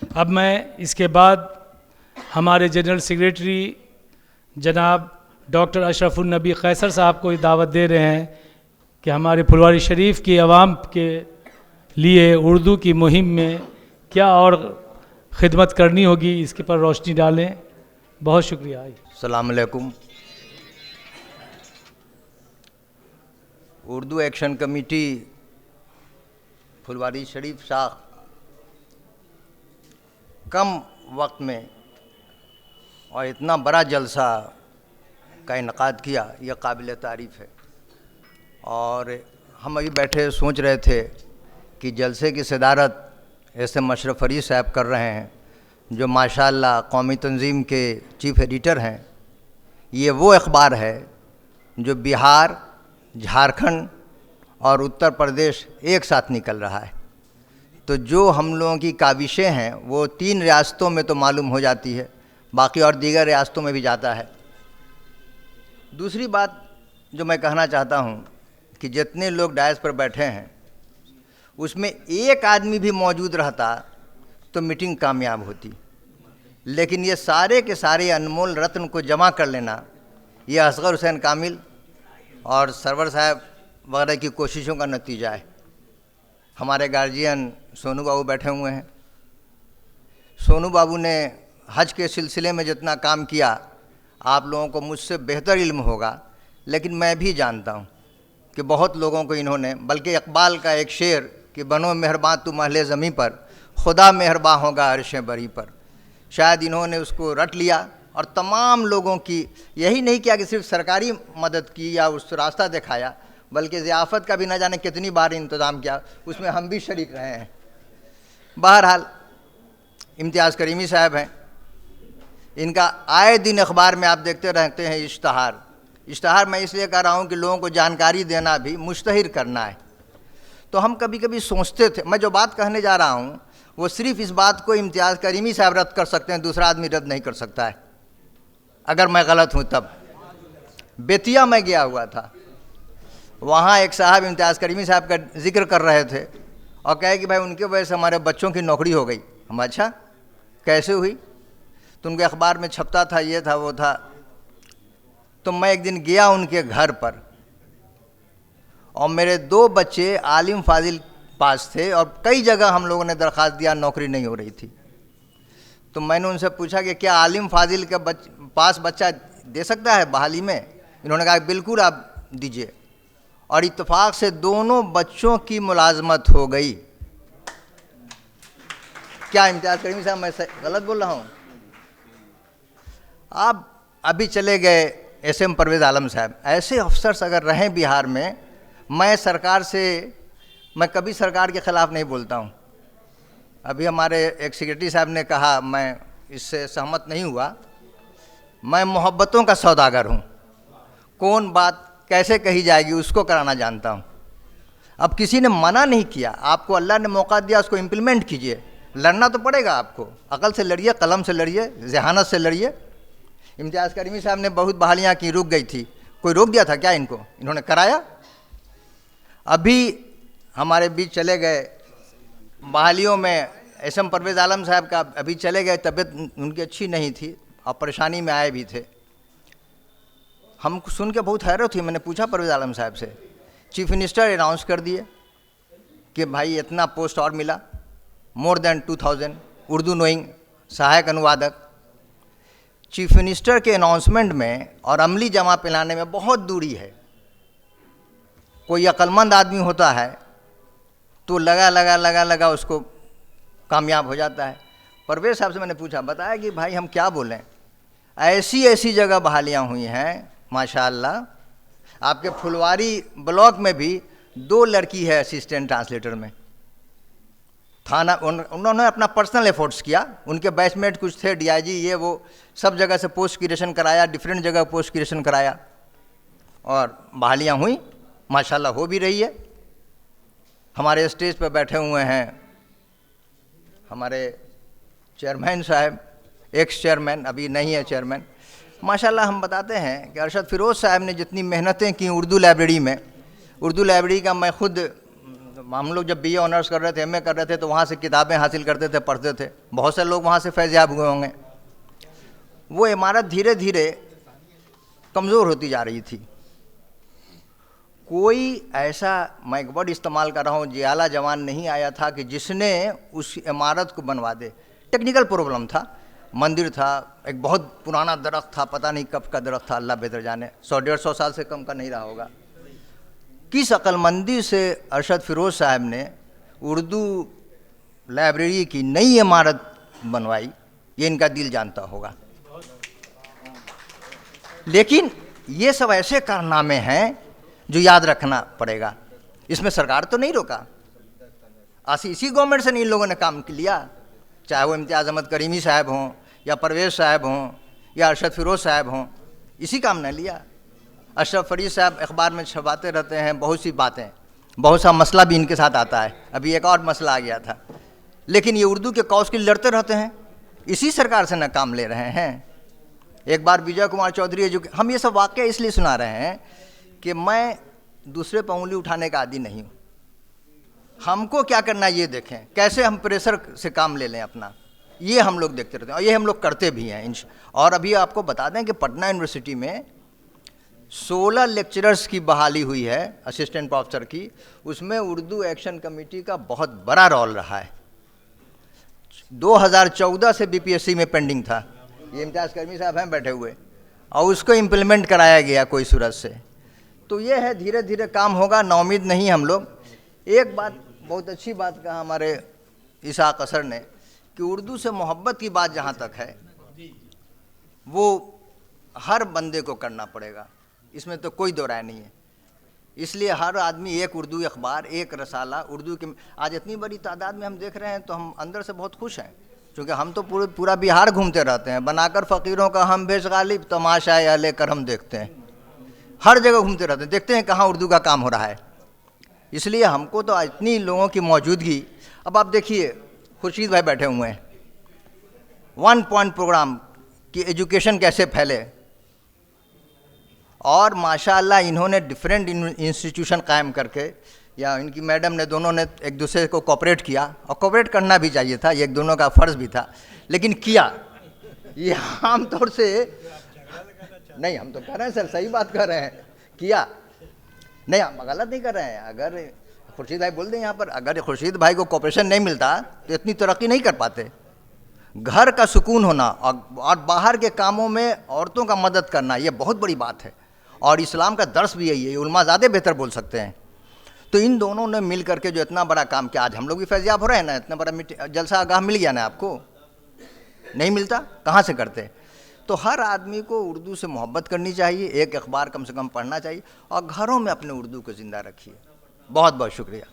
अब मैं इसके बाद हमारे जनरल सेक्रेटरी जनाब डॉक्टर अशरफुल नबी कैसर साहब को दावत दे रहे हैं कि हमारे फुलवारी शरीफ की आवाम के लिए उर्दू की मुहिम में क्या और ख़िदमत करनी होगी इसके पर रोशनी डालें। बहुत शुक्रिया। अस्सलाम वालेकुम। उर्दू एक्शन कमेटी फुलवारी शरीफ शाख कम वक्त में और इतना बड़ा जलसा का इनकाद किया, यह काबिल तारीफ़ है। और हम अभी बैठे सोच रहे थे कि जलसे की सदारत ऐसे मशरफ अली साहब कर रहे हैं जो माशाअल्लाह कौमी तंजीम के चीफ़ एडिटर हैं। ये वो अखबार है जो बिहार, झारखंड और उत्तर प्रदेश एक साथ निकल रहा है। तो जो हम लोगों की काविशें हैं वो 3 रियासतों में तो मालूम हो जाती है, बाकी और दीगर रियासतों में भी जाता है। दूसरी बात जो मैं कहना चाहता हूँ कि जितने लोग डायस पर बैठे हैं उसमें एक आदमी भी मौजूद रहता तो मीटिंग कामयाब होती, लेकिन ये सारे के सारे अनमोल रत्न को जमा कर लेना ये असगर हुसैन कामिल और सरवर साहब वगैरह की कोशिशों का नतीजा है। हमारे गार्जियन सोनू बाबू बैठे हुए हैं। सोनू बाबू ने हज के सिलसिले में जितना काम किया आप लोगों को मुझसे बेहतर इल्म होगा, लेकिन मैं भी जानता हूँ कि बहुत लोगों को इन्होंने, बल्कि इकबाल का एक शेर कि बनो मेहरबान तू महले ज़मीं पर, खुदा मेहरबान होगा अर्शे बरी पर, शायद इन्होंने उसको रट लिया और तमाम लोगों की यही नहीं किया कि सिर्फ सरकारी मदद की या उस रास्ता दिखाया, बल्कि ज़ियाफ़त का भी न जाने कितनी बार इंतज़ाम किया, उसमें हम भी शरीक रहे हैं। बहरहाल इम्तियाज़ करीमी साहब हैं, इनका आए दिन अखबार में आप देखते रहते हैं इश्तहार मैं इसलिए कह रहा हूँ कि लोगों को जानकारी देना भी मुश्तहिर करना है। तो हम कभी कभी सोचते थे, मैं जो बात कहने जा रहा हूँ वो सिर्फ इस बात को इम्तियाज़ करीमी साहब रद्द कर सकते हैं, दूसरा आदमी रद्द नहीं कर सकता है। अगर मैं गलत हूँ तब। बेतिया में गया हुआ था, वहाँ एक साहब इम्तियाज़ करीमी साहब का जिक्र कर रहे थे और कहे कि भाई उनकी वजह से हमारे बच्चों की नौकरी हो गई। हम अच्छा कैसे हुई? तो उनके अखबार में छपता था, ये था वो था। तो मैं एक दिन गया उनके घर पर और मेरे 2 बच्चे आलिम फाजिल पास थे और कई जगह हम लोगों ने दरख्वास्त दिया, नौकरी नहीं हो रही थी। तो मैंने उनसे पूछा कि क्या आलिम फाजिल के पास बच्चा दे सकता है बहाली में? इन्होंने कहा बिल्कुल आप दीजिए, और इत्तेफाक से दोनों बच्चों की मुलाजमत हो गई। क्या इम्तियाज़ करीमी साहब मैं गलत बोल रहा हूँ? आप अभी चले गए एसएम परवेज़ आलम साहब। ऐसे अफसर्स अगर रहें बिहार में, मैं कभी सरकार के ख़िलाफ़ नहीं बोलता हूँ। अभी हमारे एक सेक्रेटरी साहब ने कहा, मैं इससे सहमत नहीं हुआ। मैं मोहब्बतों का सौदागर हूँ, कौन बात कैसे कही जाएगी उसको कराना जानता हूँ। अब किसी ने मना नहीं किया, आपको अल्लाह ने मौका दिया, उसको इम्प्लीमेंट कीजिए। लड़ना तो पड़ेगा आपको, अकल से लड़िए, कलम से लड़िए, ज़हानत से लड़िए। इम्तियाज़ करीमी साहब ने बहुत बहालियाँ की, रुक गई थी, कोई रोक दिया था क्या इनको? इन्होंने कराया। अभी हमारे बीच चले गए बहालियों में एसएम परवेज़ आलम साहब का, अभी चले गए, तबीयत उनकी अच्छी नहीं थी और परेशानी में आए भी थे। हम सुन के बहुत हैरत हुई। मैंने पूछा परवेज़ आलम साहब से, चीफ मिनिस्टर अनाउंस कर दिए कि भाई इतना पोस्ट और मिला, मोर देन 2000 उर्दू नोइंग सहायक अनुवादक। चीफ मिनिस्टर के अनाउंसमेंट में और अमली जमा पिलाने में बहुत दूरी है। कोई अक्लमंद आदमी होता है तो लगा उसको कामयाब हो जाता है। परवेज़ साहब से मैंने पूछा, बताया कि भाई हम क्या बोलें, ऐसी जगह बहालियाँ हुई हैं माशाअल्लाह। आपके फुलवारी ब्लॉक में भी 2 लड़की है असिस्टेंट ट्रांसलेटर में। थाना उन्होंने अपना पर्सनल एफर्ट्स किया, उनके बैचमेट कुछ थे डीआईजी ये वो, सब जगह से पोस्ट क्रिएशन कराया, डिफरेंट जगह पोस्ट क्रिएशन कराया और बहालियाँ हुई माशाल्लाह, हो भी रही है। हमारे स्टेज पर बैठे हुए हैं हमारे चेयरमैन साहब, एक्स चेयरमैन, अभी नहीं है चेयरमैन। माशाल्लाह हम बताते हैं कि अरशद फ़िरोज़ साहब ने जितनी मेहनतें की उर्दू लाइब्रेरी में, उर्दू लाइब्रेरी का मैं खुद हम लोग जब बीए ऑनर्स कर रहे थे, एमए कर रहे थे, तो वहाँ से किताबें हासिल करते थे, पढ़ते थे। बहुत से लोग वहाँ से फैज़याब हुए होंगे। वो इमारत धीरे धीरे कमज़ोर होती जा रही थी। कोई ऐसा, मैं एक वर्ड इस्तेमाल कर रहा हूँ, जियाला जवान नहीं आया था कि जिसने उस इमारत को बनवा दे। टेक्निकल प्रॉब्लम था, मंदिर था, एक बहुत पुराना दरख्त था, पता नहीं कब का दरख्त था, अल्लाह बेहतर जाने, 100-150 साल से कम का नहीं रहा होगा। किस अक्लमंदी से अरशद फ़िरोज़ साहब ने उर्दू लाइब्रेरी की नई इमारत बनवाई, ये इनका दिल जानता होगा। लेकिन ये सब ऐसे कारनामे हैं जो याद रखना पड़ेगा। इसमें सरकार तो नहीं रोका, इसी गवर्नमेंट से इन लोगों ने काम लिया, चाहे वो इम्तियाज़ अहमद करीमी साहब हों या परवेज़ साहब हों या अरशद फ़िरोज़ साहब हों, इसी काम ने लिया। अशरफ फरीद साहब अखबार में छपाते रहते हैं बहुत सी बातें, बहुत सा मसला भी इनके साथ आता है। अभी एक और मसला आ गया था, लेकिन ये उर्दू के कौस के लिए लड़ते रहते हैं, इसी सरकार से न काम ले रहे हैं। एक बार विजय कुमार चौधरी हम ये सब वाक़या इसलिए सुना रहे हैं कि मैं दूसरे पर उंगली उठाने का आदी नहीं हूँ। हमको क्या करना ये देखें, कैसे हम प्रेशर से काम ले लें अपना, ये हम लोग देखते रहते हैं और ये हम लोग करते भी हैं। और अभी आपको बता दें कि पटना यूनिवर्सिटी में 16 लेक्चरर्स की बहाली हुई है, असिस्टेंट प्रोफेसर की। उसमें उर्दू एक्शन कमेटी का बहुत बड़ा रोल रहा है। 2014 से बीपीएससी में पेंडिंग था, ये इम्तियाज़ करीमी साहब हैं बैठे हुए, और उसको इम्प्लीमेंट कराया गया कोई सूरत से। तो ये है, धीरे धीरे काम होगा, नाउम्मीद नहीं हम लोग। एक बात, बहुत अच्छी बात कहा हमारे इसाक असर ने कि उर्दू से मोहब्बत की बात जहाँ तक है वो हर बंदे को करना पड़ेगा, इसमें तो कोई दो राय नहीं है। इसलिए हर आदमी एक उर्दू अखबार, एक रसाला उर्दू के, आज इतनी बड़ी तादाद में हम देख रहे हैं तो हम अंदर से बहुत खुश हैं, क्योंकि हम तो पूरा बिहार घूमते रहते हैं, बनाकर फ़कीरों का हम भेष गालिब तमाशा अहले करम देखते हैं, हर जगह घूमते रहते हैं, देखते हैं कहाँ उर्दू का काम हो रहा है। इसलिए हमको तो इतनी लोगों की मौजूदगी, अब आप देखिए खुर्शीद भाई बैठे हुए हैं, 1 पॉइंट प्रोग्राम कि एजुकेशन कैसे फैले, और माशाअल्लाह इन्होंने डिफरेंट इंस्टीट्यूशन कायम करके, या इनकी मैडम ने, दोनों ने एक दूसरे को कोऑपरेट किया, और कोऑपरेट करना भी चाहिए था, एक दोनों का फ़र्ज़ भी था, लेकिन किया। ये आम तौर से नहीं, हम तो कह रहे हैं सर, सही बात कर रहे हैं, किया नहीं, हम गलत नहीं कर रहे हैं। अगर खुर्शीद भाई बोल दें यहाँ पर, अगर खुर्शीद भाई को कोऑपरेशन नहीं मिलता तो इतनी तरक्की नहीं कर पाते। घर का सुकून होना और बाहर के कामों में औरतों का मदद करना, ये बहुत बड़ी बात है, और इस्लाम का दर्स भी यही है, उलमा ज़्यादा बेहतर बोल सकते हैं। तो इन दोनों ने मिल करके जो इतना बड़ा काम किया, आज हम लोग भी फैज़याब हो रहे हैं ना, इतना बड़ा जलसा आगाह मिल गया ना, आपको नहीं मिलता कहाँ से करते। तो हर आदमी को उर्दू से मोहब्बत करनी चाहिए, एक अखबार कम से कम पढ़ना चाहिए, और घरों में अपने उर्दू को ज़िंदा रखिए। बहुत बहुत शुक्रिया।